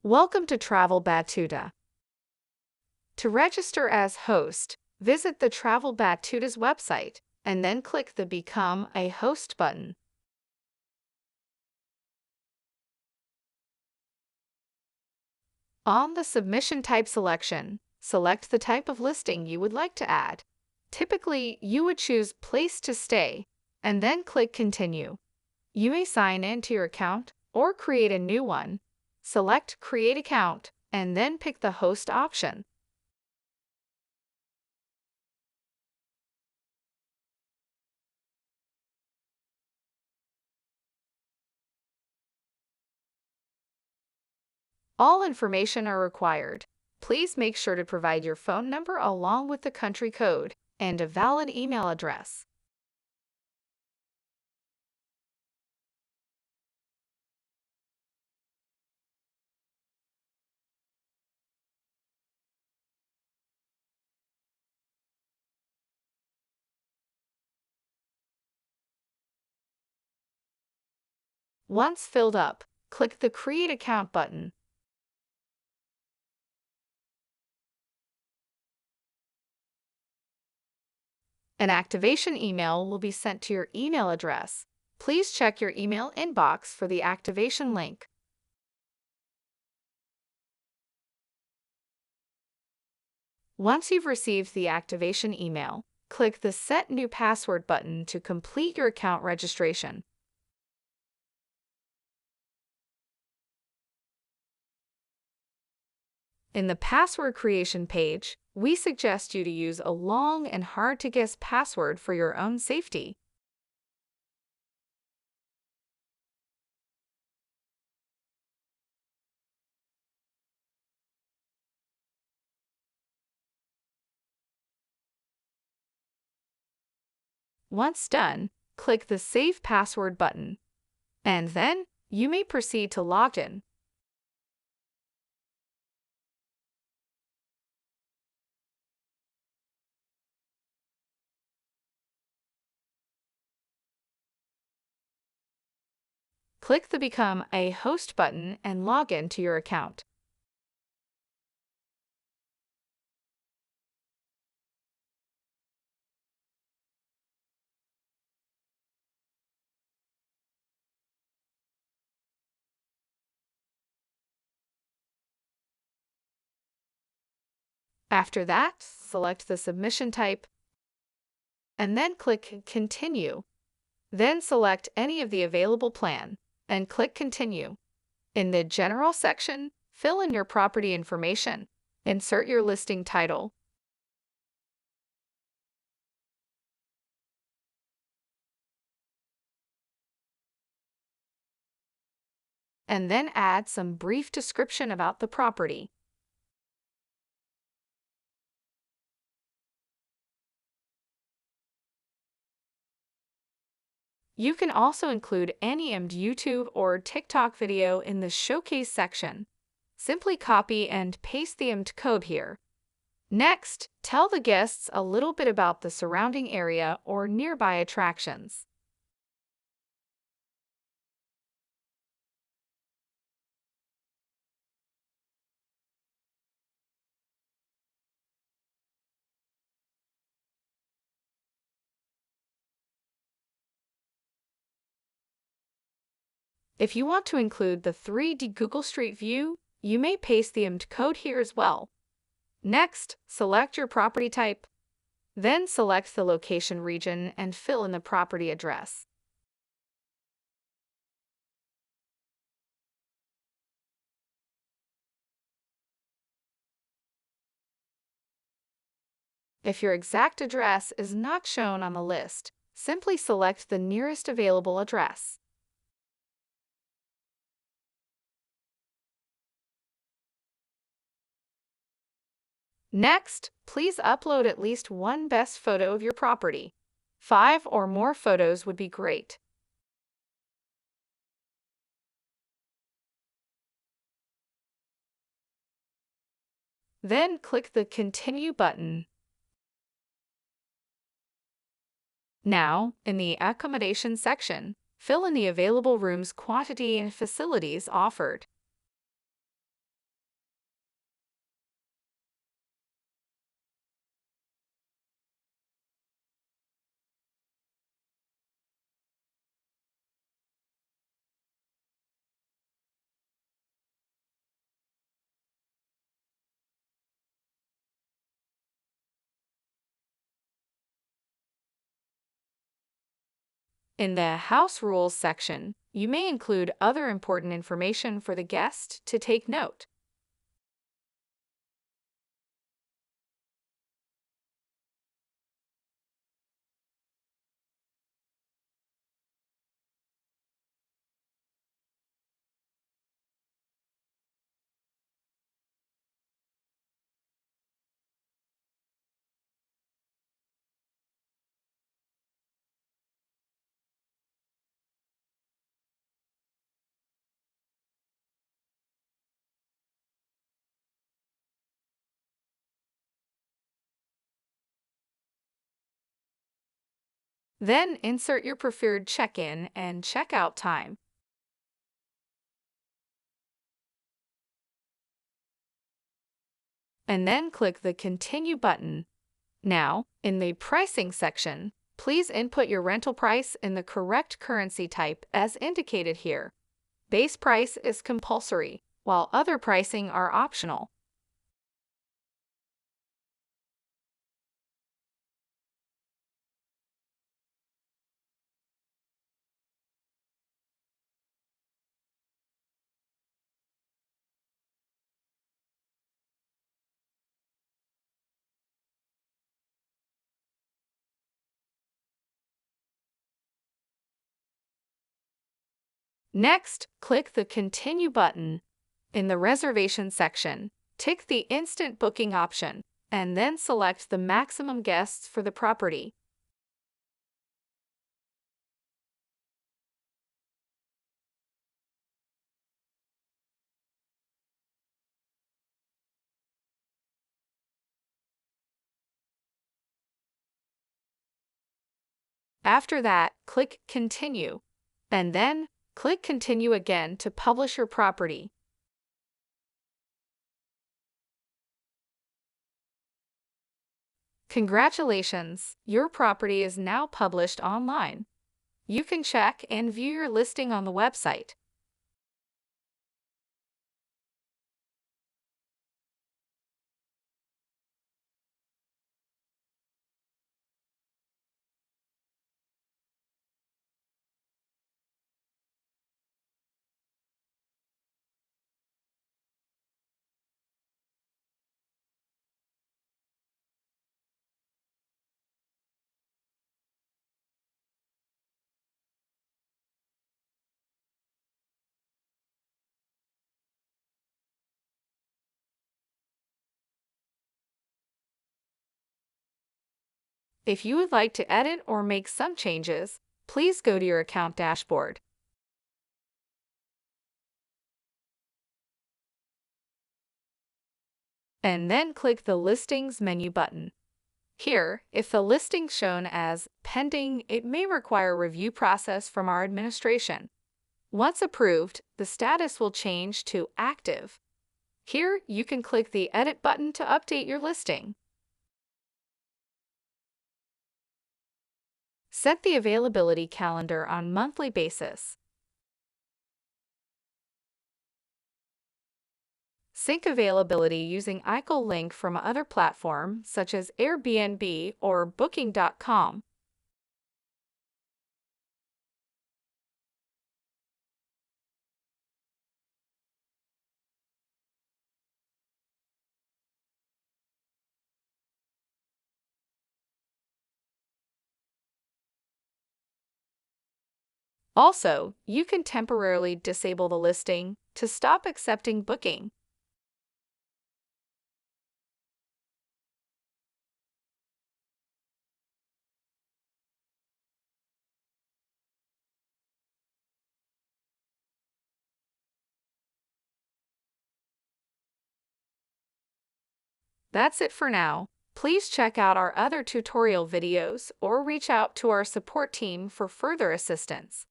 Welcome to Travel Battuta. To register as host, visit the Travel Battuta's website and then click the Become a Host button. On the Submission Type selection, select the type of listing you would like to add. Typically, you would choose Place to Stay and then click Continue. You may sign in to your account or create a new one. Select Create Account and then pick the Host option. All information are required. Please make sure to provide your phone number along with the country code and a valid email address. Once filled up, click the Create Account button. An activation email will be sent to your email address. Please check your email inbox for the activation link. Once you've received the activation email, click the Set New Password button to complete your account registration. In the password creation page, we suggest you to use a long and hard-to-guess password for your own safety. Once done, click the Save Password button, and then you may proceed to login. Click the Become a Host button and log in to your account. After that, select the submission type and then click Continue. Then select any of the available plan and click Continue. In the General section, fill in your property information. Insert your listing title. And then add some brief description about the property. You can also include any YouTube or TikTok video in the Showcase section. Simply copy and paste the code here. Next, tell the guests a little bit about the surrounding area or nearby attractions. If you want to include the 3D Google Street View, you may paste the code here as well. Next, select your property type. Then select the location region and fill in the property address. If your exact address is not shown on the list, simply select the nearest available address. Next, please upload at least one best photo of your property. 5 or more photos would be great. Then click the Continue button. Now, in the Accommodation section, fill in the available rooms quantity and facilities offered. In the House Rules section, you may include other important information for the guest to take note. Then insert your preferred check-in and check-out time. And then click the Continue button. Now, in the Pricing section, please input your rental price in the correct currency type as indicated here. Base price is compulsory, while other pricing are optional. Next, click the Continue button. In the Reservation section, tick the Instant Booking option, and then select the maximum guests for the property. After that, click Continue, and then click Continue again to publish your property. Congratulations! Your property is now published online. You can check and view your listing on the website. If you would like to edit or make some changes, please go to your account dashboard. And then click the Listings menu button. Here, if the listing's shown as pending, it may require a review process from our administration. Once approved, the status will change to active. Here, you can click the Edit button to update your listing. Set the availability calendar on monthly basis. Sync availability using ICL link from other platforms such as Airbnb or Booking.com. Also, you can temporarily disable the listing to stop accepting booking. That's it for now. Please check out our other tutorial videos or reach out to our support team for further assistance.